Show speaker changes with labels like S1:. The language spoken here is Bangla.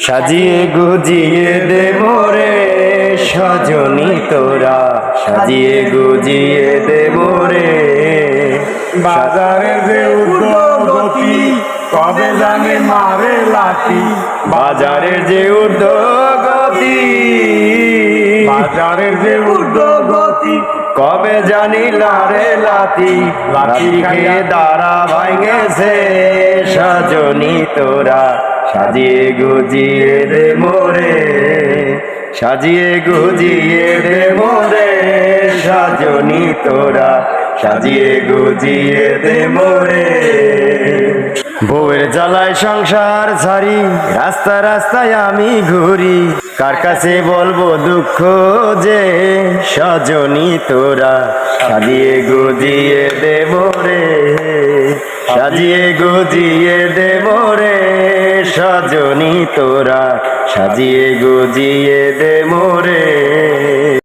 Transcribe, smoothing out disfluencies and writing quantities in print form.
S1: সাজিয়ে গুজিয়ে দেব রে সজনী তোরা, সাজিয়ে গুজিয়ে দেব রে।
S2: বাজারে যে উদ্যোগতি কবে জানে মারে লাঠি,
S1: বাজারের যে ঊর্ধ্বগতি,
S2: বাজারের যে উদ্যোগতি
S1: কবে জানি লারে লাতি, লাঠি খেয়ে দাঁড়া ভাঙেছে সজনী তোরা, সাজিয়ে গুজিয়ে দে মোরে, সাজিয়ে গুজিয়ে দে মোরে সজনী তোরা, সাজিয়ে গুজিয়ে দে মোরে। বউয়ের জ্বালায় সংসার ছাড়ি রাস্তা রাস্তায় আমি ঘুরি, কার কাছে বলবো দুঃখ যে সজনী তোরা, সাজিয়ে গুজিয়ে দে মোরে, সাজিয়ে গুজিয়ে দে মোরে সজনী তোরা, সাজিয়ে গুজিয়ে দে মোরে।